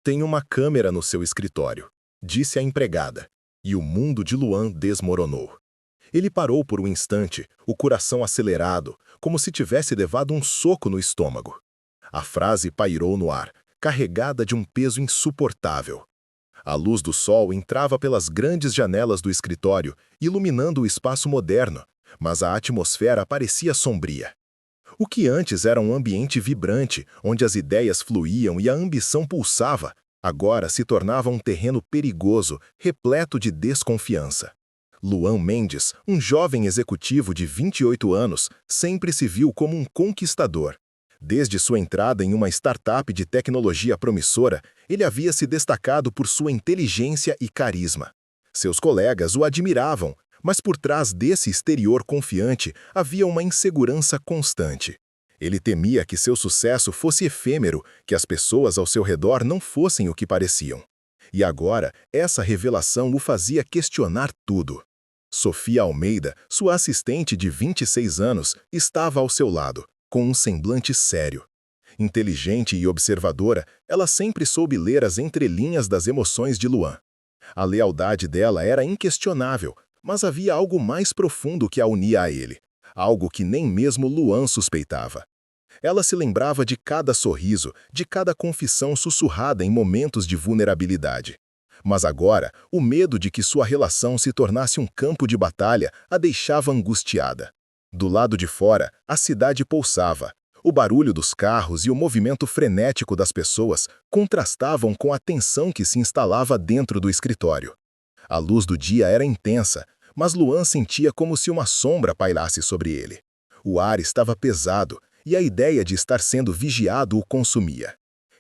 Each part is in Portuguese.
Tem uma câmera no seu escritório, disse a empregada, e o mundo de Luan desmoronou. Ele parou por um instante, o coração acelerado, como se tivesse levado um soco no estômago. A frase pairou no ar, carregada de um peso insuportável. A luz do sol entrava pelas grandes janelas do escritório, iluminando o espaço moderno, mas a atmosfera parecia sombria. O que antes era um ambiente vibrante, onde as ideias fluíam e a ambição pulsava, agora se tornava um terreno perigoso, repleto de desconfiança. Luan Mendes, um jovem executivo de 28 anos, sempre se viu como um conquistador. Desde sua entrada em uma startup de tecnologia promissora, ele havia se destacado por sua inteligência e carisma. Seus colegas o admiravam, mas por trás desse exterior confiante havia uma insegurança constante. Ele temia que seu sucesso fosse efêmero, que as pessoas ao seu redor não fossem o que pareciam. E agora, essa revelação o fazia questionar tudo. Sofia Almeida, sua assistente de 26 anos, estava ao seu lado, com um semblante sério. Inteligente e observadora, ela sempre soube ler as entrelinhas das emoções de Luan. A lealdade dela era inquestionável, mas havia algo mais profundo que a unia a ele, algo que nem mesmo Luan suspeitava. Ela se lembrava de cada sorriso, de cada confissão sussurrada em momentos de vulnerabilidade. Mas agora, o medo de que sua relação se tornasse um campo de batalha a deixava angustiada. Do lado de fora, a cidade pulsava. O barulho dos carros e o movimento frenético das pessoas contrastavam com a tensão que se instalava dentro do escritório. A luz do dia era intensa, mas Luan sentia como se uma sombra pairasse sobre ele. O ar estava pesado e a ideia de estar sendo vigiado o consumia.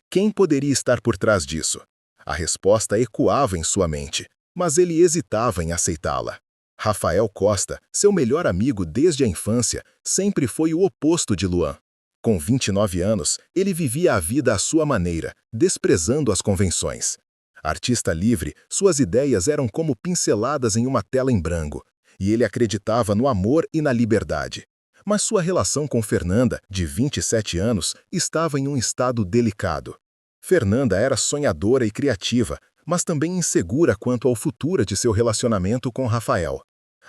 Quem poderia estar por trás disso? A resposta ecoava em sua mente, mas ele hesitava em aceitá-la. Rafael Costa, seu melhor amigo desde a infância, sempre foi o oposto de Luan. Com 29 anos, ele vivia a vida à sua maneira, desprezando as convenções. Artista livre, suas ideias eram como pinceladas em uma tela em branco, e ele acreditava no amor e na liberdade. Mas sua relação com Fernanda, de 27 anos, estava em um estado delicado. Fernanda era sonhadora e criativa, mas também insegura quanto ao futuro de seu relacionamento com Rafael.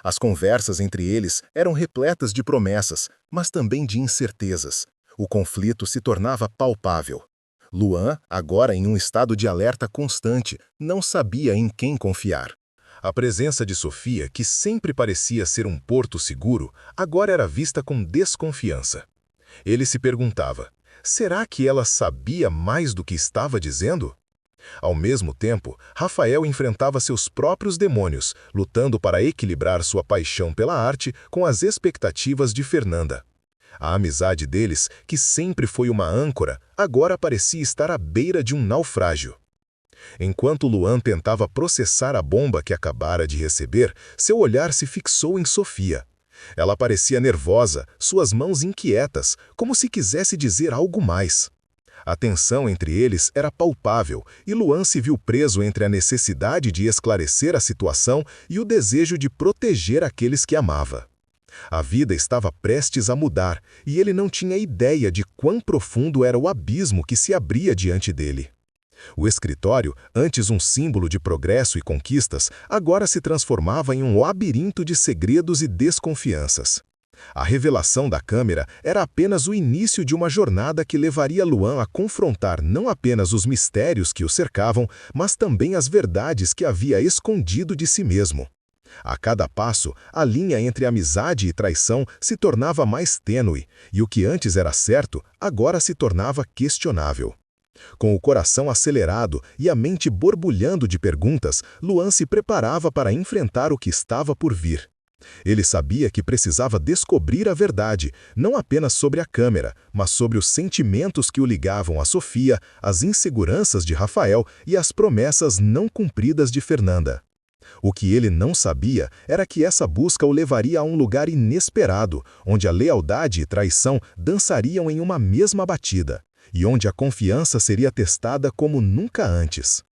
As conversas entre eles eram repletas de promessas, mas também de incertezas. O conflito se tornava palpável. Luan, agora em um estado de alerta constante, não sabia em quem confiar. A presença de Sofia, que sempre parecia ser um porto seguro, agora era vista com desconfiança. Ele se perguntava, será que ela sabia mais do que estava dizendo? Ao mesmo tempo, Rafael enfrentava seus próprios demônios, lutando para equilibrar sua paixão pela arte com as expectativas de Fernanda. A amizade deles, que sempre foi uma âncora, agora parecia estar à beira de um naufrágio. Enquanto Luan tentava processar a bomba que acabara de receber, seu olhar se fixou em Sofia. Ela parecia nervosa, suas mãos inquietas, como se quisesse dizer algo mais. A tensão entre eles era palpável e Luan se viu preso entre a necessidade de esclarecer a situação e o desejo de proteger aqueles que amava. A vida estava prestes a mudar e ele não tinha ideia de quão profundo era o abismo que se abria diante dele. O escritório, antes um símbolo de progresso e conquistas, agora se transformava em um labirinto de segredos e desconfianças. A revelação da câmera era apenas o início de uma jornada que levaria Luan a confrontar não apenas os mistérios que o cercavam, mas também as verdades que havia escondido de si mesmo. A cada passo, a linha entre amizade e traição se tornava mais tênue, e o que antes era certo, agora se tornava questionável. Com o coração acelerado e a mente borbulhando de perguntas, Luan se preparava para enfrentar o que estava por vir. Ele sabia que precisava descobrir a verdade, não apenas sobre a câmera, mas sobre os sentimentos que o ligavam a Sofia, as inseguranças de Rafael e as promessas não cumpridas de Fernanda. O que ele não sabia era que essa busca o levaria a um lugar inesperado, onde a lealdade e traição dançariam em uma mesma batida, e onde a confiança seria testada como nunca antes.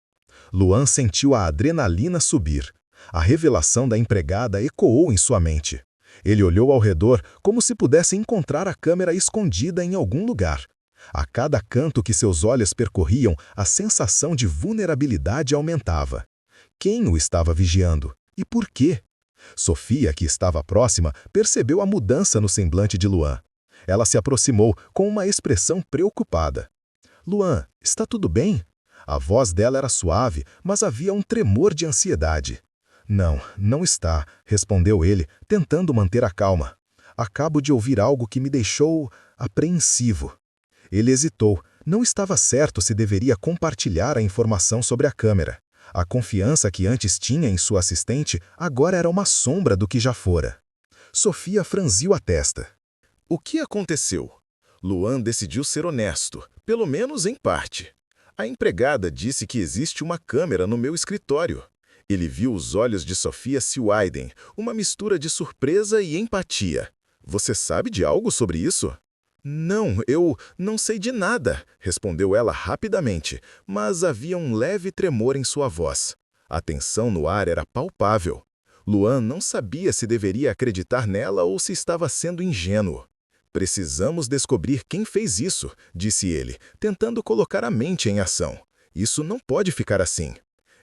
Luan sentiu a adrenalina subir. A revelação da empregada ecoou em sua mente. Ele olhou ao redor como se pudesse encontrar a câmera escondida em algum lugar. A cada canto que seus olhos percorriam, a sensação de vulnerabilidade aumentava. Quem o estava vigiando? E por quê? Sofia, que estava próxima, percebeu a mudança no semblante de Luan. Ela se aproximou com uma expressão preocupada. Luan, está tudo bem? A voz dela era suave, mas havia um tremor de ansiedade. Não, não está, respondeu ele, tentando manter a calma. Acabo de ouvir algo que me deixou apreensivo. Ele hesitou, não estava certo se deveria compartilhar a informação sobre a câmera. A confiança que antes tinha em sua assistente agora era uma sombra do que já fora. Sofia franziu a testa. O que aconteceu? Luan decidiu ser honesto, pelo menos em parte. A empregada disse que existe uma câmera no meu escritório. Ele viu os olhos de Sofia se widenem, uma mistura de surpresa e empatia. Você sabe de algo sobre isso? Não, eu não sei de nada, respondeu ela rapidamente, mas havia um leve tremor em sua voz. A tensão no ar era palpável. Luan não sabia se deveria acreditar nela ou se estava sendo ingênuo. Precisamos descobrir quem fez isso, disse ele, tentando colocar a mente em ação. Isso não pode ficar assim.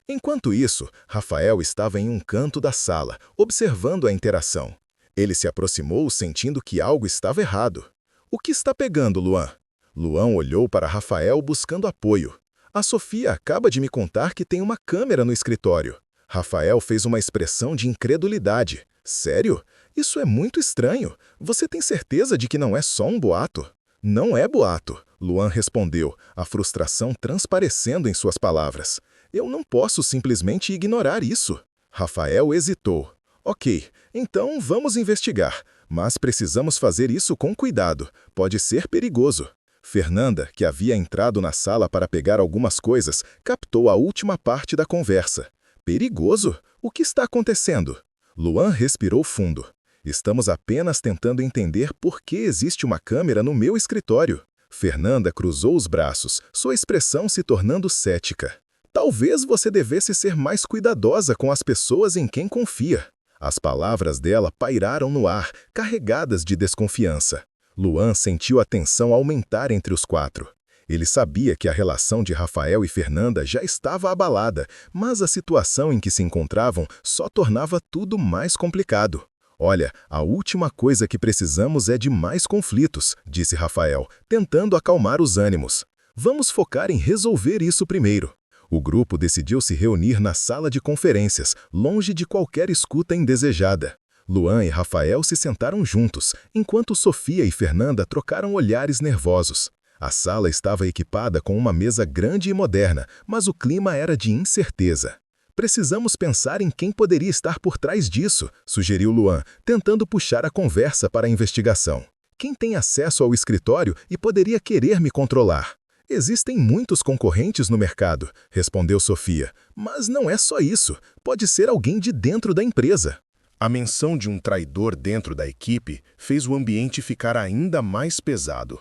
Enquanto isso, Rafael estava em um canto da sala, observando a interação. Ele se aproximou sentindo que algo estava errado. O que está pegando, Luan? Luan olhou para Rafael buscando apoio. A Sofia acaba de me contar que tem uma câmera no escritório. Rafael fez uma expressão de incredulidade. Sério? Isso é muito estranho. Você tem certeza de que não é só um boato? Não é boato, Luan respondeu, a frustração transparecendo em suas palavras. Eu não posso simplesmente ignorar isso. Rafael hesitou. Ok, então vamos investigar. Mas precisamos fazer isso com cuidado. Pode ser perigoso. Fernanda, que havia entrado na sala para pegar algumas coisas, captou a última parte da conversa. Perigoso? O que está acontecendo? Luan respirou fundo. Estamos apenas tentando entender por que existe uma câmera no meu escritório. Fernanda cruzou os braços, sua expressão se tornando cética. Talvez você devesse ser mais cuidadosa com as pessoas em quem confia. As palavras dela pairaram no ar, carregadas de desconfiança. Luan sentiu a tensão aumentar entre os quatro. Ele sabia que a relação de Rafael e Fernanda já estava abalada, mas a situação em que se encontravam só tornava tudo mais complicado. Olha, a última coisa que precisamos é de mais conflitos, disse Rafael, tentando acalmar os ânimos. Vamos focar em resolver isso primeiro. O grupo decidiu se reunir na sala de conferências, longe de qualquer escuta indesejada. Luan e Rafael se sentaram juntos, enquanto Sofia e Fernanda trocaram olhares nervosos. A sala estava equipada com uma mesa grande e moderna, mas o clima era de incerteza. Precisamos pensar em quem poderia estar por trás disso, sugeriu Luan, tentando puxar a conversa para a investigação. Quem tem acesso ao escritório e poderia querer me controlar? Existem muitos concorrentes no mercado, respondeu Sofia. Mas não é só isso. Pode ser alguém de dentro da empresa. A menção de um traidor dentro da equipe fez o ambiente ficar ainda mais pesado.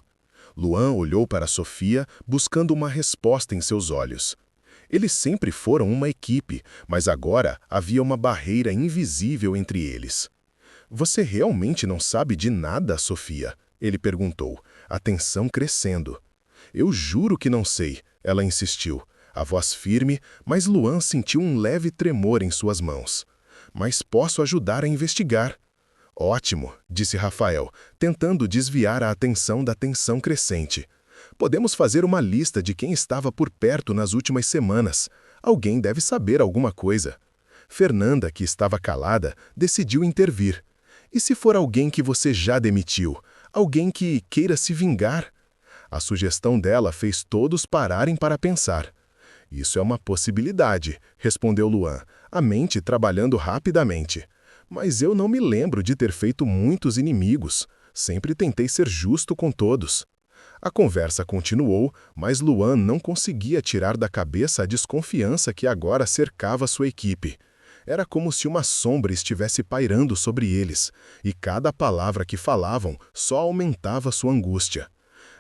Luan olhou para Sofia, buscando uma resposta em seus olhos. Eles sempre foram uma equipe, mas agora havia uma barreira invisível entre eles. Você realmente não sabe de nada, Sofia? Ele perguntou, a tensão crescendo. Eu juro que não sei, ela insistiu, a voz firme, mas Luan sentiu um leve tremor em suas mãos. Mas posso ajudar a investigar. Ótimo, disse Rafael, tentando desviar a atenção da tensão crescente. Podemos fazer uma lista de quem estava por perto nas últimas semanas. Alguém deve saber alguma coisa. Fernanda, que estava calada, decidiu intervir. E se for alguém que você já demitiu? Alguém que queira se vingar? A sugestão dela fez todos pararem para pensar. Isso é uma possibilidade, respondeu Luan, a mente trabalhando rapidamente. Mas eu não me lembro de ter feito muitos inimigos. Sempre tentei ser justo com todos. A conversa continuou, mas Luan não conseguia tirar da cabeça a desconfiança que agora cercava sua equipe. Era como se uma sombra estivesse pairando sobre eles, e cada palavra que falavam só aumentava sua angústia.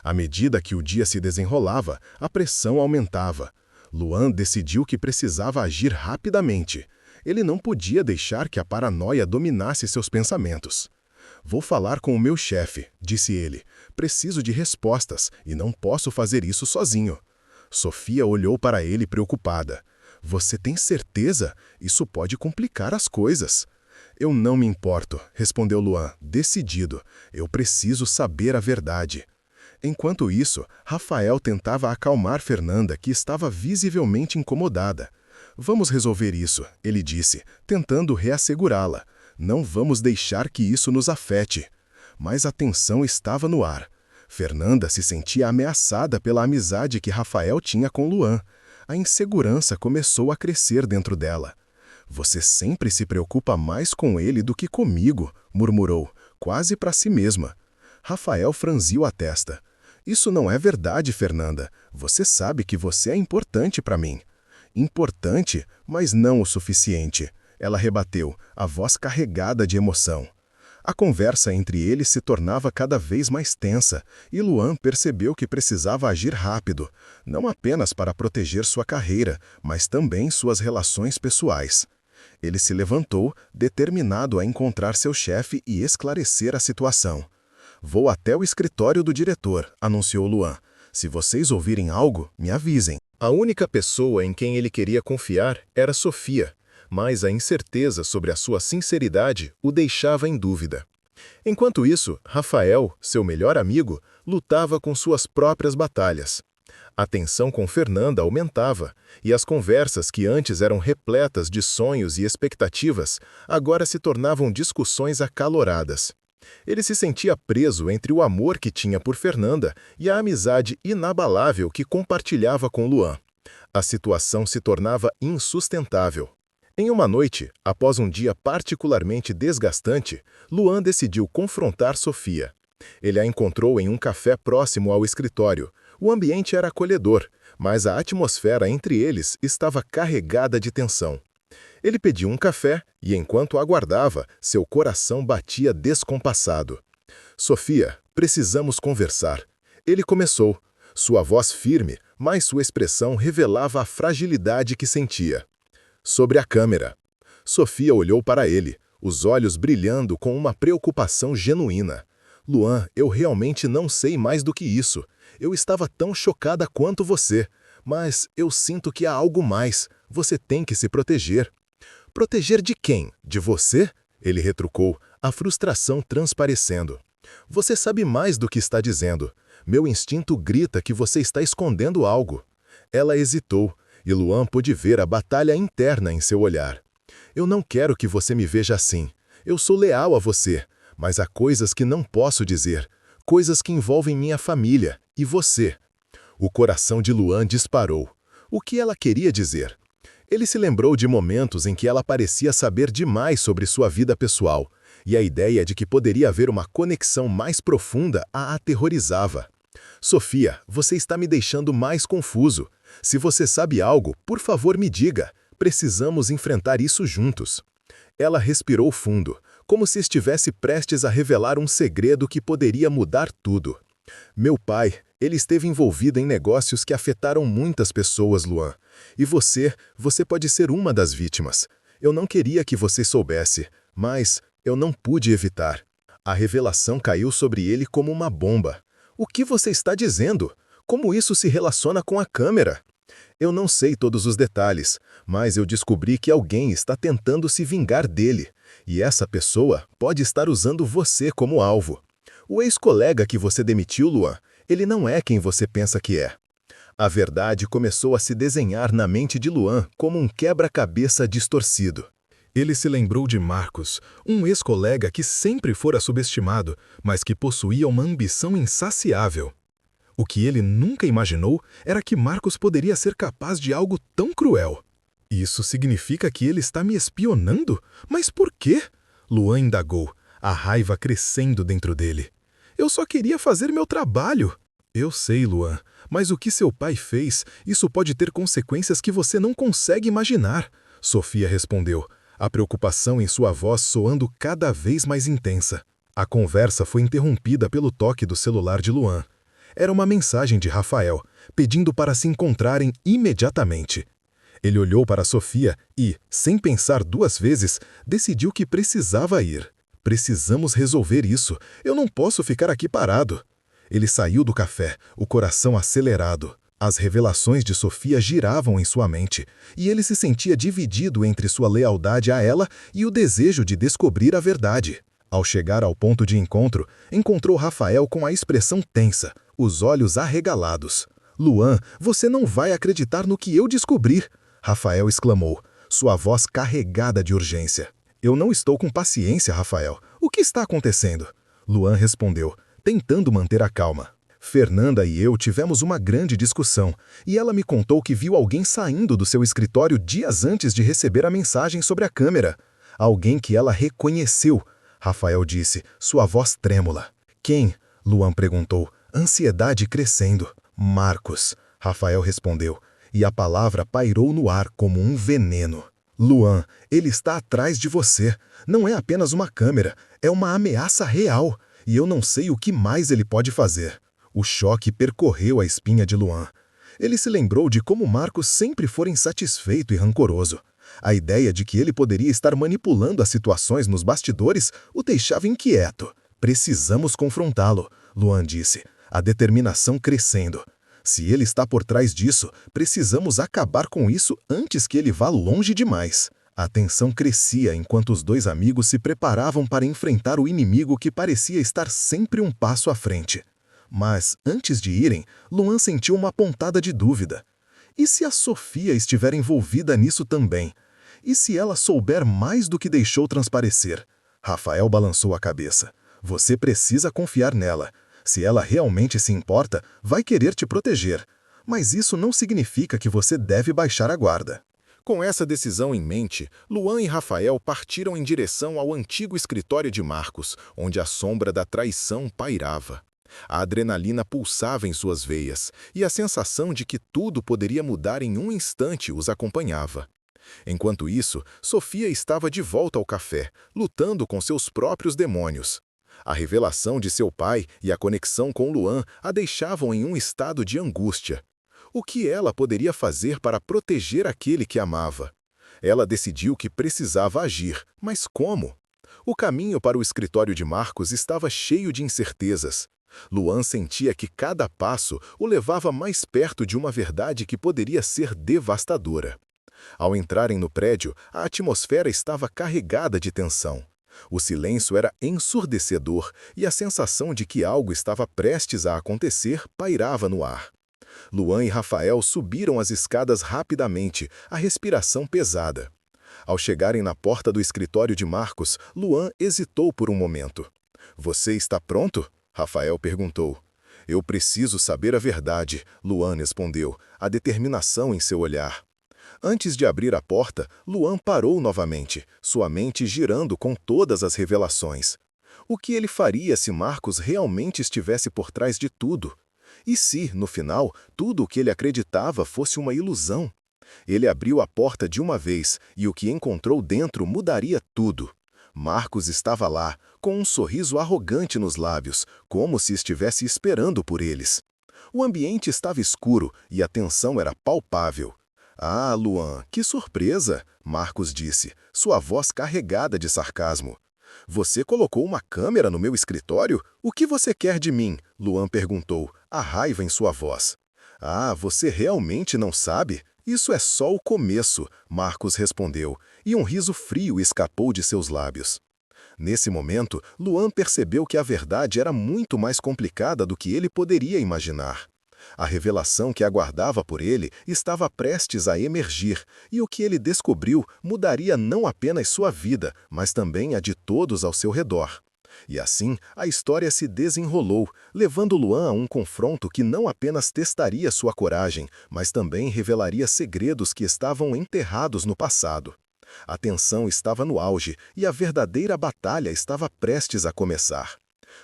À medida que o dia se desenrolava, a pressão aumentava. Luan decidiu que precisava agir rapidamente. Ele não podia deixar que a paranoia dominasse seus pensamentos. Vou falar com o meu chefe, disse ele. Preciso de respostas e não posso fazer isso sozinho. Sofia olhou para ele preocupada. Você tem certeza? Isso pode complicar as coisas. Eu não me importo, respondeu Luan, decidido. Eu preciso saber a verdade. Enquanto isso, Rafael tentava acalmar Fernanda, que estava visivelmente incomodada. Vamos resolver isso, ele disse, tentando reassegurá-la. Não vamos deixar que isso nos afete. Mas a tensão estava no ar. Fernanda se sentia ameaçada pela amizade que Rafael tinha com Luan. A insegurança começou a crescer dentro dela. Você sempre se preocupa mais com ele do que comigo, murmurou, quase para si mesma. Rafael franziu a testa. Isso não é verdade, Fernanda. Você sabe que você é importante para mim. Importante, mas não o suficiente. Ela rebateu, a voz carregada de emoção. A conversa entre eles se tornava cada vez mais tensa, e Luan percebeu que precisava agir rápido, não apenas para proteger sua carreira, mas também suas relações pessoais. Ele se levantou, determinado a encontrar seu chefe e esclarecer a situação. Vou até o escritório do diretor, anunciou Luan. Se vocês ouvirem algo, me avisem. A única pessoa em quem ele queria confiar era Sofia, mas a incerteza sobre a sua sinceridade o deixava em dúvida. Enquanto isso, Rafael, seu melhor amigo, lutava com suas próprias batalhas. A tensão com Fernanda aumentava, e as conversas que antes eram repletas de sonhos e expectativas, agora se tornavam discussões acaloradas. Ele se sentia preso entre o amor que tinha por Fernanda e a amizade inabalável que compartilhava com Luan. A situação se tornava insustentável. Em uma noite, após um dia particularmente desgastante, Luan decidiu confrontar Sofia. Ele a encontrou em um café próximo ao escritório. O ambiente era acolhedor, mas a atmosfera entre eles estava carregada de tensão. Ele pediu um café e, enquanto aguardava, seu coração batia descompassado. Sofia, precisamos conversar. Ele começou. Sua voz firme, mas sua expressão revelava a fragilidade que sentia. Sobre a câmera. Sofia olhou para ele, os olhos brilhando com uma preocupação genuína. Luan, eu realmente não sei mais do que isso. Eu estava tão chocada quanto você. Mas eu sinto que há algo mais. Você tem que se proteger. Proteger de quem? De você? Ele retrucou, a frustração transparecendo. Você sabe mais do que está dizendo. Meu instinto grita que você está escondendo algo. Ela hesitou, e Luan pôde ver a batalha interna em seu olhar. Eu não quero que você me veja assim. Eu sou leal a você, mas há coisas que não posso dizer. Coisas que envolvem minha família e você. O coração de Luan disparou. O que ela queria dizer? Ele se lembrou de momentos em que ela parecia saber demais sobre sua vida pessoal, e a ideia de que poderia haver uma conexão mais profunda a aterrorizava. Sofia, você está me deixando mais confuso. Se você sabe algo, por favor me diga. Precisamos enfrentar isso juntos. Ela respirou fundo, como se estivesse prestes a revelar um segredo que poderia mudar tudo. Meu pai, ele esteve envolvido em negócios que afetaram muitas pessoas, Luan. E você pode ser uma das vítimas. Eu não queria que você soubesse, mas eu não pude evitar. A revelação caiu sobre ele como uma bomba. O que você está dizendo? Como isso se relaciona com a câmera? Eu não sei todos os detalhes, mas eu descobri que alguém está tentando se vingar dele. E essa pessoa pode estar usando você como alvo. O ex-colega que você demitiu, Luan, ele não é quem você pensa que é. A verdade começou a se desenhar na mente de Luan como um quebra-cabeça distorcido. Ele se lembrou de Marcos, um ex-colega que sempre fora subestimado, mas que possuía uma ambição insaciável. O que ele nunca imaginou era que Marcos poderia ser capaz de algo tão cruel. Isso significa que ele está me espionando? Mas por quê? Luan indagou, a raiva crescendo dentro dele. Eu só queria fazer meu trabalho. Eu sei, Luan, mas o que seu pai fez, isso pode ter consequências que você não consegue imaginar, Sofia respondeu, a preocupação em sua voz soando cada vez mais intensa. A conversa foi interrompida pelo toque do celular de Luan. Era uma mensagem de Rafael, pedindo para se encontrarem imediatamente. Ele olhou para Sofia e, sem pensar duas vezes, decidiu que precisava ir. Precisamos resolver isso. Eu não posso ficar aqui parado. Ele saiu do café, o coração acelerado. As revelações de Sofia giravam em sua mente, e ele se sentia dividido entre sua lealdade a ela e o desejo de descobrir a verdade. Ao chegar ao ponto de encontro, encontrou Rafael com a expressão tensa, os olhos arregalados. "Luan, você não vai acreditar no que eu descobrir!" Rafael exclamou, sua voz carregada de urgência. "Eu não estou com paciência, Rafael. O que está acontecendo?" Luan respondeu, tentando manter a calma. "Fernanda e eu tivemos uma grande discussão, e ela me contou que viu alguém saindo do seu escritório dias antes de receber a mensagem sobre a câmera. Alguém que ela reconheceu", Rafael disse, sua voz trêmula. "Quem?" Luan perguntou, ansiedade crescendo. "Marcos", Rafael respondeu, e a palavra pairou no ar como um veneno. "Luan, ele está atrás de você. Não é apenas uma câmera, é uma ameaça real, e eu não sei o que mais ele pode fazer." O choque percorreu a espinha de Luan. Ele se lembrou de como Marcos sempre fora insatisfeito e rancoroso. A ideia de que ele poderia estar manipulando as situações nos bastidores o deixava inquieto. "Precisamos confrontá-lo", Luan disse, a determinação crescendo. "Se ele está por trás disso, precisamos acabar com isso antes que ele vá longe demais." A tensão crescia enquanto os dois amigos se preparavam para enfrentar o inimigo que parecia estar sempre um passo à frente. Mas, antes de irem, Luan sentiu uma pontada de dúvida. E se a Sofia estiver envolvida nisso também? E se ela souber mais do que deixou transparecer? Rafael balançou a cabeça. "Você precisa confiar nela. Se ela realmente se importa, vai querer te proteger. Mas isso não significa que você deve baixar a guarda." Com essa decisão em mente, Luan e Rafael partiram em direção ao antigo escritório de Marcos, onde a sombra da traição pairava. A adrenalina pulsava em suas veias, e a sensação de que tudo poderia mudar em um instante os acompanhava. Enquanto isso, Sofia estava de volta ao café, lutando com seus próprios demônios. A revelação de seu pai e a conexão com Luan a deixavam em um estado de angústia. O que ela poderia fazer para proteger aquele que amava? Ela decidiu que precisava agir, mas como? O caminho para o escritório de Marcos estava cheio de incertezas. Luan sentia que cada passo o levava mais perto de uma verdade que poderia ser devastadora. Ao entrarem no prédio, a atmosfera estava carregada de tensão. O silêncio era ensurdecedor e a sensação de que algo estava prestes a acontecer pairava no ar. Luan e Rafael subiram as escadas rapidamente, a respiração pesada. Ao chegarem na porta do escritório de Marcos, Luan hesitou por um momento. "Você está pronto?" Rafael perguntou. "Eu preciso saber a verdade", Luan respondeu, a determinação em seu olhar. Antes de abrir a porta, Luan parou novamente, sua mente girando com todas as revelações. O que ele faria se Marcos realmente estivesse por trás de tudo? E se, no final, tudo o que ele acreditava fosse uma ilusão? Ele abriu a porta de uma vez e o que encontrou dentro mudaria tudo. Marcos estava lá, com um sorriso arrogante nos lábios, como se estivesse esperando por eles. O ambiente estava escuro e a tensão era palpável. "Ah, Luan, que surpresa!" Marcos disse, sua voz carregada de sarcasmo. "Você colocou uma câmera no meu escritório? O que você quer de mim?" Luan perguntou, a raiva em sua voz. "Ah, você realmente não sabe? Isso é só o começo", Marcos respondeu, e um riso frio escapou de seus lábios. Nesse momento, Luan percebeu que a verdade era muito mais complicada do que ele poderia imaginar. A revelação que aguardava por ele estava prestes a emergir, e o que ele descobriu mudaria não apenas sua vida, mas também a de todos ao seu redor. E assim, a história se desenrolou, levando Luan a um confronto que não apenas testaria sua coragem, mas também revelaria segredos que estavam enterrados no passado. A tensão estava no auge e a verdadeira batalha estava prestes a começar.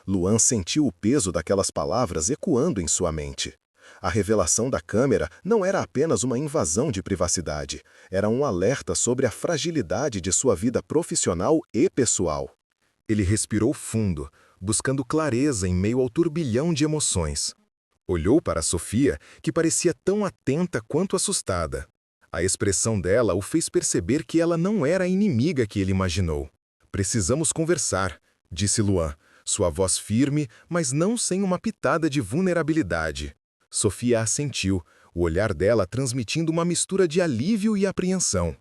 Luan sentiu o peso daquelas palavras ecoando em sua mente. A revelação da câmera não era apenas uma invasão de privacidade, era um alerta sobre a fragilidade de sua vida profissional e pessoal. Ele respirou fundo, buscando clareza em meio ao turbilhão de emoções. Olhou para Sofia, que parecia tão atenta quanto assustada. A expressão dela o fez perceber que ela não era a inimiga que ele imaginou. "Precisamos conversar", disse Luan, sua voz firme, mas não sem uma pitada de vulnerabilidade. Sofia assentiu, o olhar dela transmitindo uma mistura de alívio e apreensão.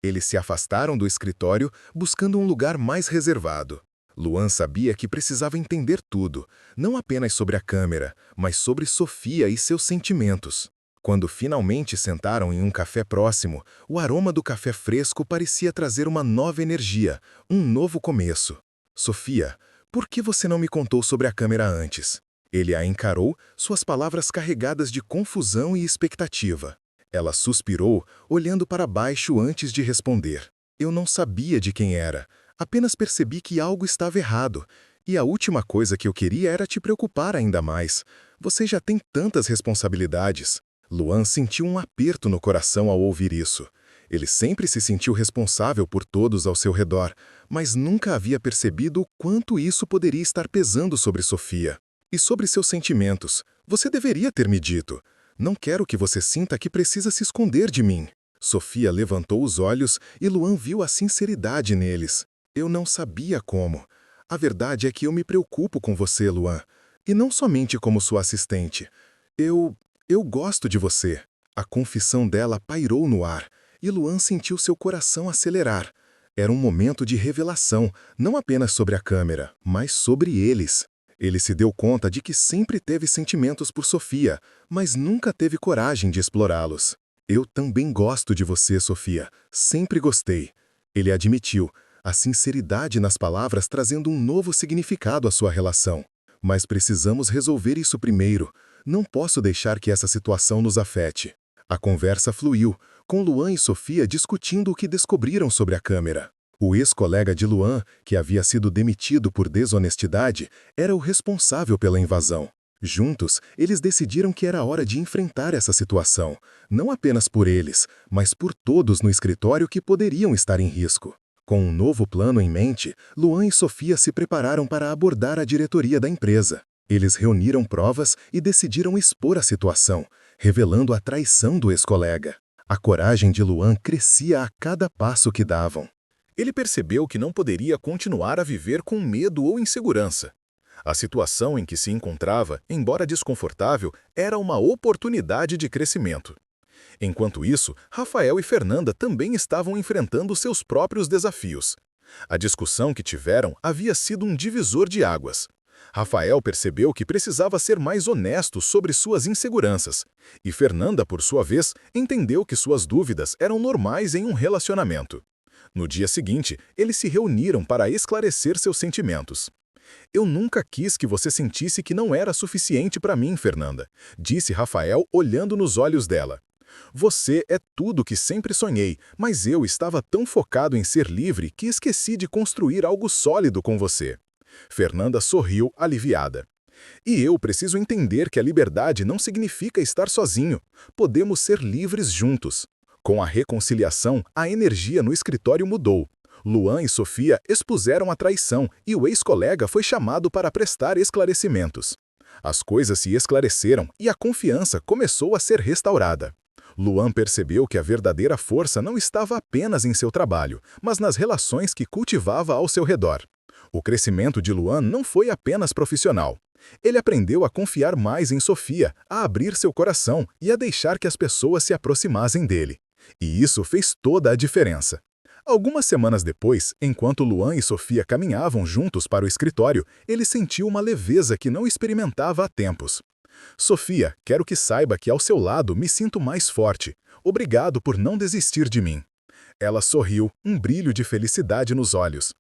Eles se afastaram do escritório, buscando um lugar mais reservado. Luan sabia que precisava entender tudo, não apenas sobre a câmera, mas sobre Sofia e seus sentimentos. Quando finalmente sentaram em um café próximo, o aroma do café fresco parecia trazer uma nova energia, um novo começo. Sofia, por que você não me contou sobre a câmera antes? Ele a encarou, suas palavras carregadas de confusão e expectativa. Ela suspirou, olhando para baixo antes de responder. Eu não sabia de quem era, apenas percebi que algo estava errado. E a última coisa que eu queria era te preocupar ainda mais. Você já tem tantas responsabilidades. Luan sentiu um aperto no coração ao ouvir isso. Ele sempre se sentiu responsável por todos ao seu redor, mas nunca havia percebido o quanto isso poderia estar pesando sobre Sofia. E sobre seus sentimentos, você deveria ter me dito. Não quero que você sinta que precisa se esconder de mim. Sofia levantou os olhos e Luan viu a sinceridade neles. Eu não sabia como. A verdade é que eu me preocupo com você, Luan. E não somente como sua assistente. Eu gosto de você. A confissão dela pairou no ar, e Luan sentiu seu coração acelerar. Era um momento de revelação, não apenas sobre a câmera, mas sobre eles. Ele se deu conta de que sempre teve sentimentos por Sofia, mas nunca teve coragem de explorá-los. Eu também gosto de você, Sofia. Sempre gostei. Ele admitiu, a sinceridade nas palavras trazendo um novo significado à sua relação. Mas precisamos resolver isso primeiro. Não posso deixar que essa situação nos afete. A conversa fluiu, com Luan e Sofia discutindo o que descobriram sobre a câmera. O ex-colega de Luan, que havia sido demitido por desonestidade, era o responsável pela invasão. Juntos, eles decidiram que era hora de enfrentar essa situação, não apenas por eles, mas por todos no escritório que poderiam estar em risco. Com um novo plano em mente, Luan e Sofia se prepararam para abordar a diretoria da empresa. Eles reuniram provas e decidiram expor a situação, revelando a traição do ex-colega. A coragem de Luan crescia a cada passo que davam. Ele percebeu que não poderia continuar a viver com medo ou insegurança. A situação em que se encontrava, embora desconfortável, era uma oportunidade de crescimento. Enquanto isso, Rafael e Fernanda também estavam enfrentando seus próprios desafios. A discussão que tiveram havia sido um divisor de águas. Rafael percebeu que precisava ser mais honesto sobre suas inseguranças, e Fernanda, por sua vez, entendeu que suas dúvidas eram normais em um relacionamento. No dia seguinte, eles se reuniram para esclarecer seus sentimentos. Eu nunca quis que você sentisse que não era suficiente para mim, Fernanda, disse Rafael olhando nos olhos dela. Você é tudo que sempre sonhei, mas eu estava tão focado em ser livre que esqueci de construir algo sólido com você. Fernanda sorriu, aliviada. E eu preciso entender que a liberdade não significa estar sozinho. Podemos ser livres juntos. Com a reconciliação, a energia no escritório mudou. Luan e Sofia expuseram a traição e o ex-colega foi chamado para prestar esclarecimentos. As coisas se esclareceram e a confiança começou a ser restaurada. Luan percebeu que a verdadeira força não estava apenas em seu trabalho, mas nas relações que cultivava ao seu redor. O crescimento de Luan não foi apenas profissional. Ele aprendeu a confiar mais em Sofia, a abrir seu coração e a deixar que as pessoas se aproximassem dele. E isso fez toda a diferença. Algumas semanas depois, enquanto Luan e Sofia caminhavam juntos para o escritório, ele sentiu uma leveza que não experimentava há tempos. Sofia, quero que saiba que ao seu lado me sinto mais forte. Obrigado por não desistir de mim. Ela sorriu, um brilho de felicidade nos olhos.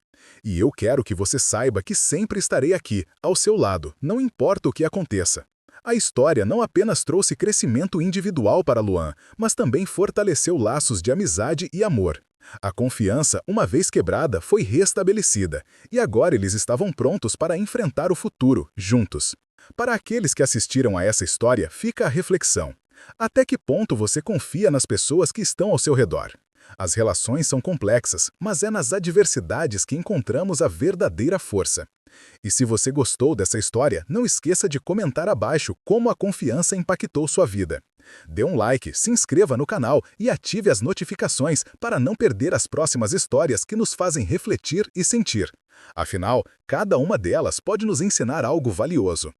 E eu quero que você saiba que sempre estarei aqui, ao seu lado, não importa o que aconteça. A história não apenas trouxe crescimento individual para Luan, mas também fortaleceu laços de amizade e amor. A confiança, uma vez quebrada, foi restabelecida, e agora eles estavam prontos para enfrentar o futuro, juntos. Para aqueles que assistiram a essa história, fica a reflexão. Até que ponto você confia nas pessoas que estão ao seu redor? As relações são complexas, mas é nas adversidades que encontramos a verdadeira força. E se você gostou dessa história, não esqueça de comentar abaixo como a confiança impactou sua vida. Dê um like, se inscreva no canal e ative as notificações para não perder as próximas histórias que nos fazem refletir e sentir. Afinal, cada uma delas pode nos ensinar algo valioso.